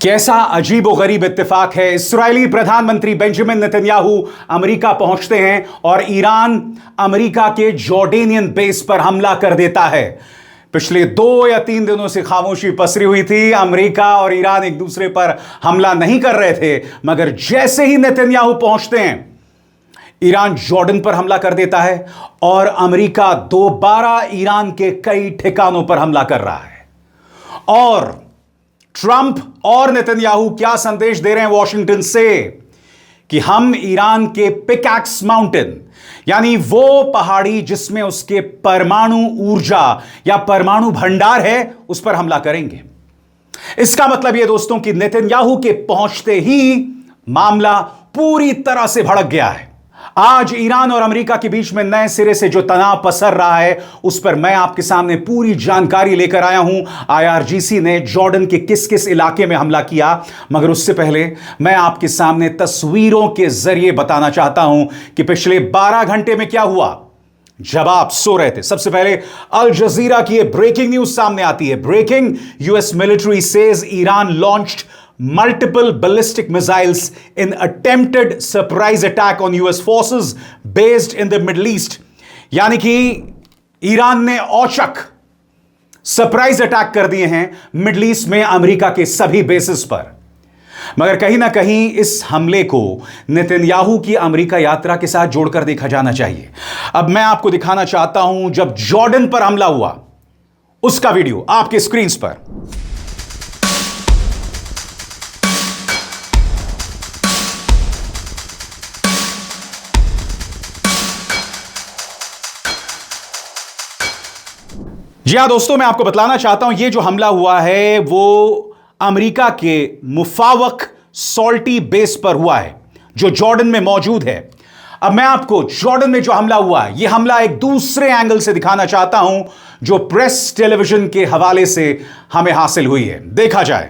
कैसा अजीबोगरीब इत्तेफाक है। इस्राएली प्रधानमंत्री बेंजामिन नेतन्याहू अमेरिका पहुंचते हैं और ईरान अमेरिका के जॉर्डेनियन बेस पर हमला कर देता है। पिछले 2 या 3 दिनों से खामोशी पसरी हुई थी। अमेरिका और ईरान एक दूसरे पर हमला नहीं कर रहे थे, मगर जैसे ही नेतन्याहू पहुंचते हैं ईरान जॉर्डन पर हमला कर देता है और अमेरिका दोबारा ईरान के कई ठिकानों पर हमला कर रहा है। और ट्रंप और नेतन्याहू क्या संदेश दे रहे हैं वॉशिंगटन से कि हम ईरान के पिकैक्स माउंटेन, यानी वो पहाड़ी जिसमें उसके परमाणु ऊर्जा या परमाणु भंडार है, उस पर हमला करेंगे। इसका मतलब यह दोस्तों कि नेतन्याहू के पहुंचते ही मामला पूरी तरह से भड़क गया है। आज ईरान और अमेरिका के बीच में नए सिरे से जो तनाव पसर रहा है, उस पर मैं आपके सामने पूरी जानकारी लेकर आया हूं। आईआरजीसी ने जॉर्डन के किस किस इलाके में हमला किया, मगर उससे पहले मैं आपके सामने तस्वीरों के जरिए बताना चाहता हूं कि पिछले 12 घंटे में क्या हुआ जब आप सो रहे थे। सबसे पहले अल जजीरा की यह ब्रेकिंग न्यूज सामने आती है। Breaking, US military says Iran launched multiple ballistic missiles in attempted surprise attack on US forces based in the Middle East। यानी कि ईरान ने औचक सरप्राइज अटैक कर दिए हैं मिडल ईस्ट में अमेरिका के सभी बेसिस पर। मगर कहीं ना कहीं इस हमले को नेतन्याहू की अमेरिका यात्रा के साथ जोड़कर देखा जाना चाहिए। अब मैं आपको दिखाना चाहता हूं जब जॉर्डन पर हमला हुआ, उसका वीडियो आपके स्क्रीन पर। जी हां दोस्तों, मैं आपको बतलाना चाहता हूं यह जो हमला हुआ है वो अमेरिका के मुफावक सॉल्टी बेस पर हुआ है जो जॉर्डन में मौजूद है। अब मैं आपको जॉर्डन में जो हमला हुआ है, यह हमला एक दूसरे एंगल से दिखाना चाहता हूं जो प्रेस टेलीविजन के हवाले से हमें हासिल हुई है। देखा जाए।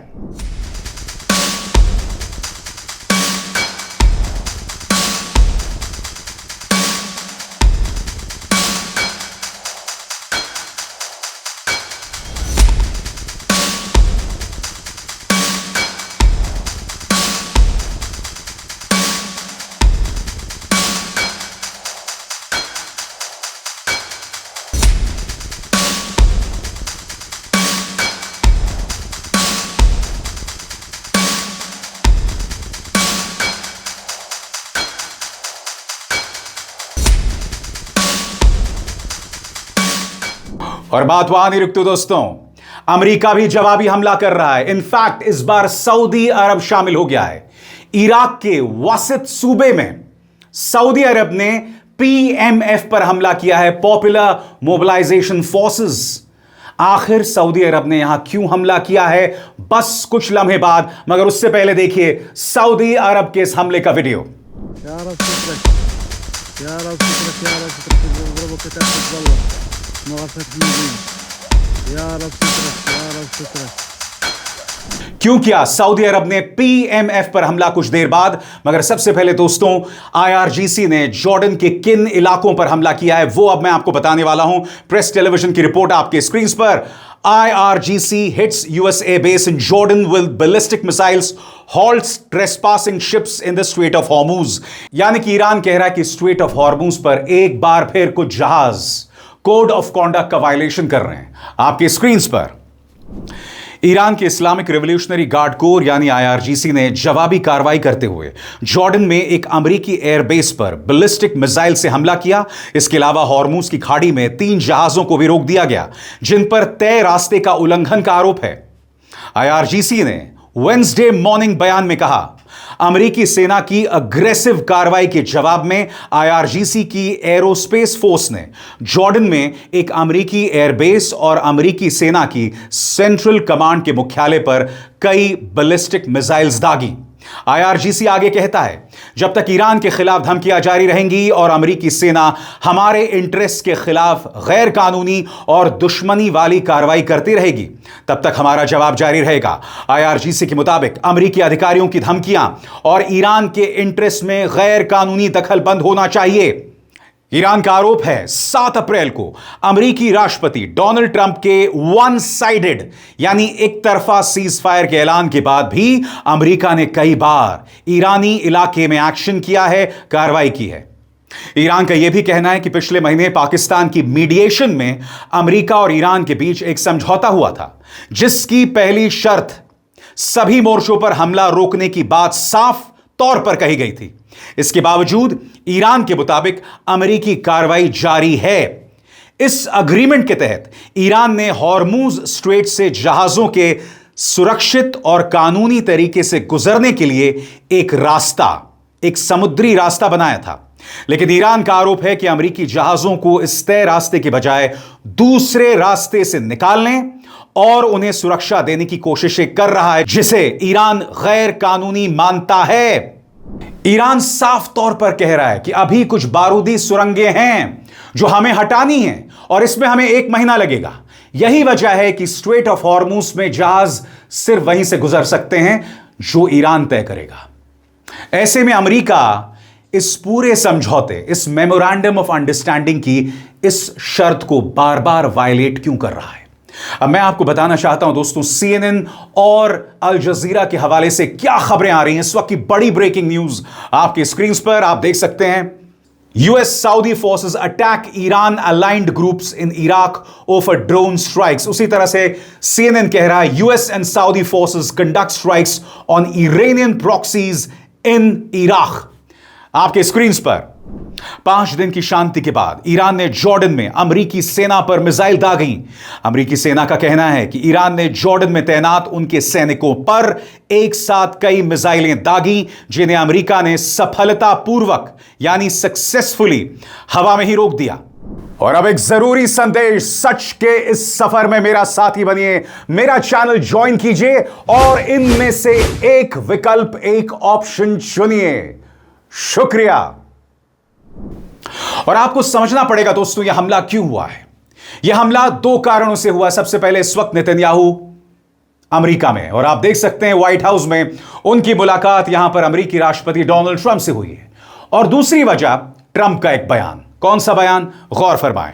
और बात वहां नहीं रुकती दोस्तों, अमेरिका भी जवाबी हमला कर रहा है। इनफैक्ट इस बार सऊदी अरब शामिल हो गया है। इराक के वासित सूबे में सऊदी अरब ने पीएमएफ पर हमला किया है, पॉपुलर मोबिलाइजेशन फोर्सेस। आखिर सऊदी अरब ने यहां क्यों हमला किया है, बस कुछ लम्हे बाद। मगर उससे पहले देखिए सऊदी अरब के इस हमले का वीडियो। क्यों किया सऊदी अरब ने पीएमएफ पर हमला कुछ देर बाद। मगर सबसे पहले दोस्तों, आईआरजीसी ने जॉर्डन के किन इलाकों पर हमला किया है वो अब मैं आपको बताने वाला हूं। प्रेस टेलीविजन की रिपोर्ट आपके स्क्रीन पर। IRGC hits USA base in Jordan with ballistic missiles, halts trespassing ships in the Strait of Hormuz। यानी कि ईरान कह रहा है कि स्ट्रेट ऑफ हॉर्मुज पर एक बार फिर कुछ जहाज कोड ऑफ कॉन्डक्ट का वायलेशन कर रहे हैं। आपके स्क्रीन पर ईरान के इस्लामिक रिवॉल्यूशनरी गार्ड कोर यानी आईआरजीसी ने जवाबी कार्रवाई करते हुए जॉर्डन में एक अमेरिकी एयरबेस पर बैलिस्टिक मिसाइल से हमला किया। इसके अलावा हॉर्मुज की खाड़ी में 3 जहाजों को भी रोक दिया गया जिन पर तय रास्ते का उल्लंघन का आरोप है। आईआरजीसी ने वेडनेसडे मॉर्निंग बयान में कहा, अमेरिकी सेना की अग्रेसिव कार्रवाई के जवाब में आईआरजीसी की एरोस्पेस फोर्स ने जॉर्डन में एक अमेरिकी एयरबेस और अमेरिकी सेना की सेंट्रल कमांड के मुख्यालय पर कई बैलिस्टिक मिसाइल्स दागी। आईआरजीसी आगे कहता है, जब तक ईरान के खिलाफ धमकियां जारी रहेंगी और अमेरिकी सेना हमारे इंटरेस्ट के खिलाफ गैर कानूनी और दुश्मनी वाली कार्रवाई करती रहेगी, तब तक हमारा जवाब जारी रहेगा। आईआरजीसी के मुताबिक अमेरिकी अधिकारियों की धमकियां और ईरान के इंटरेस्ट में गैर कानूनी दखल बंद होना चाहिए। ईरान का आरोप है 7 अप्रैल को अमेरिकी राष्ट्रपति डोनाल्ड ट्रंप के वन साइडेड यानी एक तरफा सीज फायर के ऐलान के बाद भी अमेरिका ने कई बार ईरानी इलाके में एक्शन किया है, कार्रवाई की है। ईरान का यह भी कहना है कि पिछले महीने पाकिस्तान की मीडिएशन में अमेरिका और ईरान के बीच एक समझौता हुआ था, जिसकी पहली शर्त सभी मोर्चों पर हमला रोकने की बात साफ तौर पर कही गई थी। इसके बावजूद ईरान के मुताबिक अमेरिकी कार्रवाई जारी है। इस अग्रीमेंट के तहत ईरान ने हॉर्मुज स्ट्रेट से जहाजों के सुरक्षित और कानूनी तरीके से गुजरने के लिए एक समुद्री रास्ता बनाया था। लेकिन ईरान का आरोप है कि अमेरिकी जहाजों को इस तय रास्ते के बजाय दूसरे रास्ते से निकालने और उन्हें सुरक्षा देने की कोशिशें कर रहा है, जिसे ईरान गैर कानूनी मानता है। ईरान साफ तौर पर कह रहा है कि अभी कुछ बारूदी सुरंगें हैं जो हमें हटानी हैं और इसमें हमें 1 महीना लगेगा। यही वजह है कि स्ट्रेट ऑफ हॉर्मुज में जहाज सिर्फ वहीं से गुजर सकते हैं जो ईरान तय करेगा। ऐसे में अमेरिका इस पूरे समझौते, इस मेमोरेंडम ऑफ अंडरस्टैंडिंग की इस शर्त को बार बार वायलेट क्यों कर रहा है? अब मैं आपको बताना चाहता हूं दोस्तों, CNN और अल जजीरा के हवाले से क्या खबरें आ रही हैं। इस वक्त की बड़ी ब्रेकिंग न्यूज आपके स्क्रीन पर आप देख सकते हैं। US Saudi forces attack Iran aligned groups in Iraq over drone strikes। उसी तरह से CNN कह रहा है US and Saudi forces conduct strikes on Iranian proxies in Iraq। आपके स्क्रीन पर 5 दिन की शांति के बाद ईरान ने जॉर्डन में अमेरिकी सेना पर मिसाइल दागी। अमेरिकी सेना का कहना है कि ईरान ने जॉर्डन में तैनात उनके सैनिकों पर एक साथ कई मिसाइलें दागी, जिन्हें अमेरिका ने सफलतापूर्वक यानी सक्सेसफुली हवा में ही रोक दिया। और अब एक जरूरी संदेश, सच के इस सफर में मेरा साथी बनिए, मेरा चैनल ज्वाइन कीजिए और इनमें से एक विकल्प, एक ऑप्शन चुनिए। शुक्रिया। और आपको समझना पड़ेगा दोस्तों, यह हमला क्यों हुआ है। यह हमला 2 कारणों से हुआ। सबसे पहले इस वक्त नेतन्याहू अमेरिका में, और आप देख सकते हैं व्हाइट हाउस में उनकी मुलाकात यहां पर अमेरिकी राष्ट्रपति डोनाल्ड ट्रंप से हुई है। और दूसरी वजह ट्रंप का एक बयान। कौन सा बयान? गौर फरमाएं।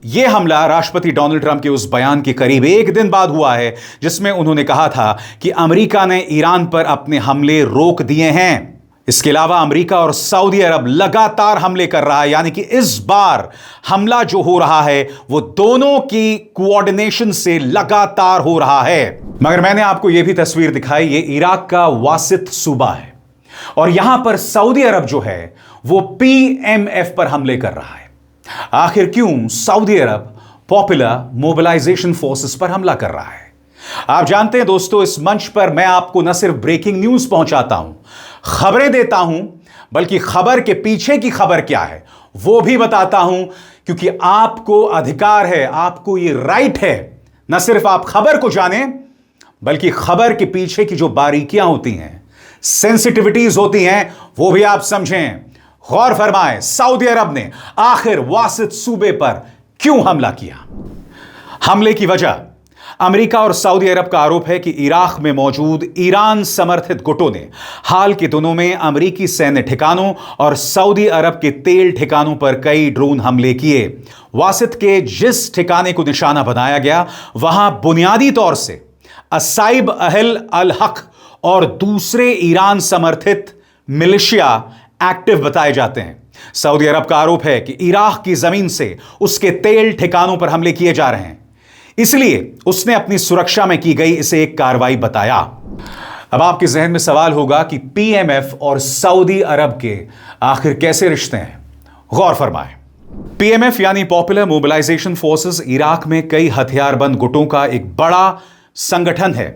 यह हमला राष्ट्रपति डोनाल्ड ट्रंप के उस बयान के करीब 1 दिन बाद हुआ है, जिसमें उन्होंने कहा था कि अमेरिका ने ईरान पर अपने हमले रोक दिए हैं। इसके अलावा अमेरिका और सऊदी अरब लगातार हमले कर रहा है, यानी कि इस बार हमला जो हो रहा है वो दोनों की कोऑर्डिनेशन से लगातार हो रहा है। मगर मैंने आपको यह भी तस्वीर दिखाई, ये इराक का वासित सूबा है और यहां पर सऊदी अरब जो है वो PMF पर हमले कर रहा है। आखिर क्यों सऊदी अरब पॉपुलर मोबिलाइजेशन फोर्सेस पर हमला कर रहा है? आप जानते हैं दोस्तों, इस मंच पर मैं आपको न सिर्फ ब्रेकिंग न्यूज पहुंचाता हूं, खबरें देता हूं, बल्कि खबर के पीछे की खबर क्या है वो भी बताता हूं, क्योंकि आपको अधिकार है, आपको ये राइट है, न सिर्फ आप खबर को जाने बल्कि खबर के पीछे की जो बारीकियां होती हैं, सेंसिटिविटीज होती हैं, वो भी आप समझें। गौर फरमाएं, सऊदी अरब ने आखिर वासित सूबे पर क्यों हमला किया? हमले की वजह अमेरिका और सऊदी अरब का आरोप है कि इराक में मौजूद ईरान समर्थित गुटों ने हाल के दिनों में अमेरिकी सैन्य ठिकानों और सऊदी अरब के तेल ठिकानों पर कई ड्रोन हमले किए। वासित के जिस ठिकाने को निशाना बनाया गया, वहां बुनियादी तौर से असाइब अहल अल हक और दूसरे ईरान समर्थित मिलिशिया एक्टिव बताए जाते हैं। सऊदी अरब का आरोप है कि इराक की जमीन से उसके तेल ठिकानों पर हमले किए जा रहे हैं, इसलिए उसने अपनी सुरक्षा में की गई इसे एक कार्रवाई बताया। अब आपके जहन में सवाल होगा कि PMF और सऊदी अरब के आखिर कैसे रिश्ते हैं? गौर फरमाएं। PMF यानी पॉपुलर मोबिलाइजेशन फोर्सेस इराक में कई हथियारबंद गुटों का एक बड़ा संगठन है।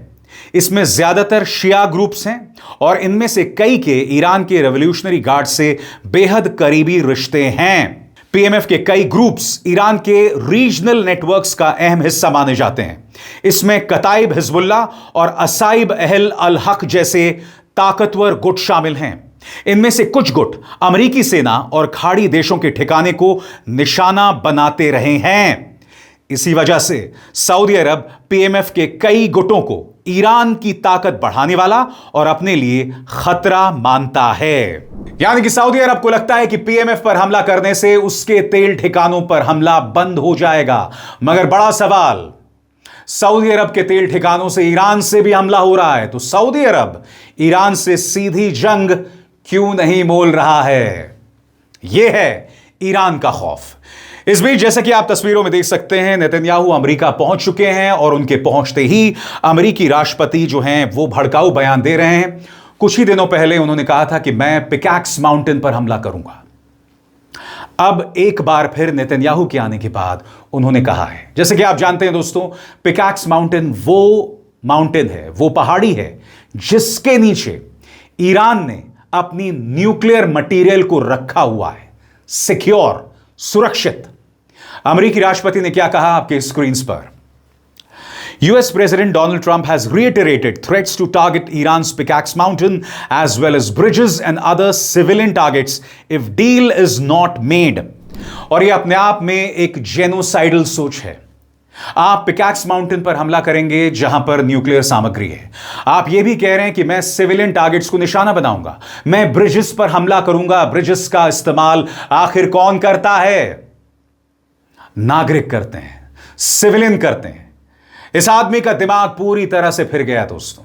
इसमें ज्यादातर शिया ग्रुप्स हैं और इनमें से कई के ईरान के रेवोल्यूशनरी गार्ड से बेहद करीबी रिश्ते हैं। PMF के कई ग्रुप्स ईरान के रीजनल नेटवर्क्स का अहम हिस्सा माने जाते हैं। इसमें कताइब हिजबुल्ला और असाइब अहल अल हक जैसे ताकतवर गुट शामिल हैं। इनमें से कुछ गुट अमेरिकी सेना और खाड़ी देशों के ठिकाने को निशाना बनाते रहे हैं। इसी वजह से सऊदी अरब PMF के कई गुटों को ईरान की ताकत बढ़ाने वाला और अपने लिए खतरा मानता है। यानी कि सऊदी अरब को लगता है कि पीएमएफ पर हमला करने से उसके तेल ठिकानों पर हमला बंद हो जाएगा। मगर बड़ा सवाल, सऊदी अरब के तेल ठिकानों से ईरान से भी हमला हो रहा है, तो सऊदी अरब ईरान से सीधी जंग क्यों नहीं मोल रहा है? यह है ईरान का खौफ। इस बीच जैसा कि आप तस्वीरों में देख सकते हैं, नेतन्याहू अमेरिका पहुंच चुके हैं और उनके पहुंचते ही अमेरिकी राष्ट्रपति जो हैं वो भड़काऊ बयान दे रहे हैं। कुछ ही दिनों पहले उन्होंने कहा था कि मैं पिकैक्स माउंटेन पर हमला करूंगा। अब एक बार फिर नेतन्याहू के आने के बाद उन्होंने कहा है, जैसे कि आप जानते हैं दोस्तों, पिकैक्स माउंटेन वो माउंटेन है, वो पहाड़ी है जिसके नीचे ईरान ने अपनी न्यूक्लियर मटेरियल को रखा हुआ है, सिक्योर, सुरक्षित। अमेरिकी राष्ट्रपति ने क्या कहा आपके स्क्रीन पर? US President Donald Trump has reiterated threats to target Iran's Pickaxe Mountain as well as bridges and other civilian targets if deal is not made. और यह अपने आप में एक जेनोसाइडल सोच है। आप पिकैक्स माउंटेन पर हमला करेंगे जहां पर न्यूक्लियर सामग्री है। आप यह भी कह रहे हैं कि मैं सिविलियन टारगेट्स को निशाना बनाऊंगा, मैं ब्रिजेस पर हमला करूंगा। ब्रिजेस का इस्तेमाल आखिर कौन करता है? नागरिक करते हैं, सिविलियन करते हैं। इस आदमी का दिमाग पूरी तरह से फिर गया दोस्तों।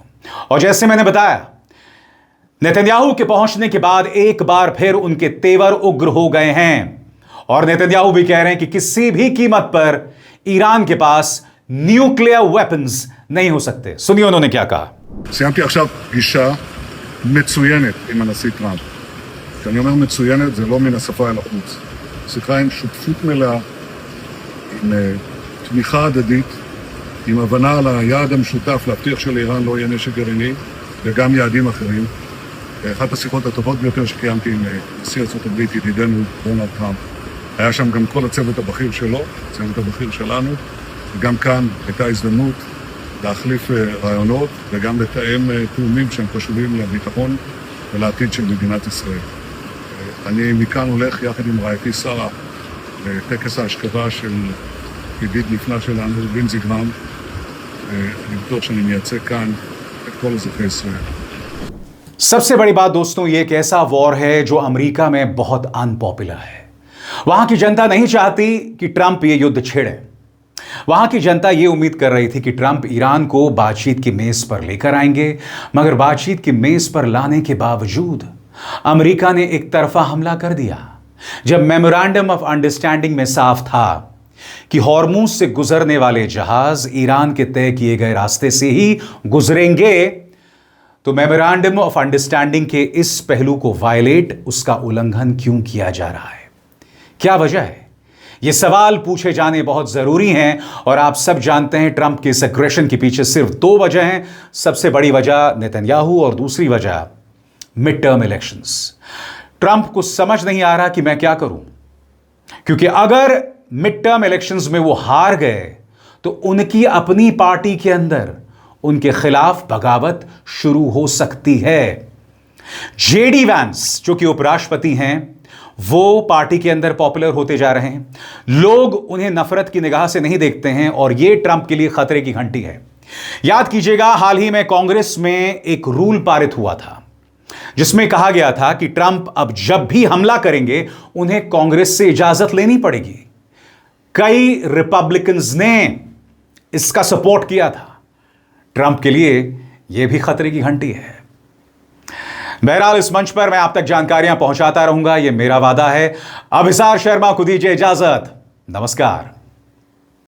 और जैसे मैंने बताया, नेतन्याहू के पहुंचने के बाद एक बार फिर उनके तेवर उग्र हो गए हैं और नेतन्याहू भी कह रहे हैं कि किसी भी कीमत पर ईरान के पास न्यूक्लियर वेपन्स नहीं हो सकते। सुनिए उन्होंने क्या कहा। סיימתי עכשיו פגישה מצוינת עם הנשיא טראמפ. כשאני אומר מצוינת זה לא מן השפה אל החוץ. שיחה עם שותפות מלאה, עם תמיכה הדדית, עם הבנה על היעד המשותף להבטיח שלאיראן לא יהיה נשק גרעיני וגם יעדים אחרים. אחת השיחות הטובות ביותר שקיימתי עם נשיא ארצות הברית, ידידנו דונלד טראמפ. היה שם גם כל הצוות הבכיר שלו, הצוות הבכיר שלנו, וגם כאן הייתה הזדמנות להחליף רעיונות וגם לתאם תאומים שהם חשובים לביטחון ולעתיד של מדינת ישראל. אני מכאן הולך יחד עם רעייתי שרה לטקס ההשכבה של ידיד נפלא שלנו, לינזי גרהאם. אני בטוח שאני מייצג כאן את כל אזרחי ישראל. सबसे बड़ी बात दोस्तों, ये एक ऐसा वॉर है जो अमेरिका में बहुत अनपॉपुलर है। वहां की जनता नहीं चाहती कि ट्रंप ये युद्ध छेड़े। वहां की जनता ये उम्मीद कर रही थी कि ट्रंप ईरान को बातचीत की मेज पर लेकर आएंगे, मगर बातचीत की मेज पर लाने के बावजूद अमेरिका ने एक तरफा हमला कर दिया। जब मेमोरेंडम ऑफ अंडरस्टैंडिंग में साफ था कि हॉर्मूज से गुजरने वाले जहाज ईरान के तय किए गए रास्ते से ही गुजरेंगे, तो मेमोरेंडम ऑफ अंडरस्टैंडिंग के इस पहलू को वायलेट, उसका उल्लंघन क्यों किया जा रहा है? क्या वजह है? ये सवाल पूछे जाने बहुत जरूरी हैं और आप सब जानते हैं ट्रंप के इस एग्रेशन के पीछे सिर्फ दो वजह हैं। सबसे बड़ी वजह नेतन्याहू और दूसरी वजह मिड टर्म इलेक्शंस। ट्रंप को समझ नहीं आ रहा कि मैं क्या करूं, क्योंकि अगर मिड टर्म इलेक्शंस में वो हार गए तो उनकी अपनी पार्टी के अंदर उनके खिलाफ बगावत शुरू हो सकती है। जेडी वैंस जो कि उपराष्ट्रपति हैं, वो पार्टी के अंदर पॉपुलर होते जा रहे हैं। लोग उन्हें नफरत की निगाह से नहीं देखते हैं और यह ट्रंप के लिए खतरे की घंटी है। याद कीजिएगा, हाल ही में कांग्रेस में एक रूल पारित हुआ था जिसमें कहा गया था कि ट्रंप अब जब भी हमला करेंगे उन्हें कांग्रेस से इजाजत लेनी पड़ेगी। कई रिपब्लिकन्स ने इसका सपोर्ट किया था। ट्रंप के लिए यह भी खतरे की घंटी है। बहरहाल इस मंच पर मैं आप तक जानकारियां पहुंचाता रहूंगा, यह मेरा वादा है। अभिसार शर्मा को दीजिए इजाजत। नमस्कार।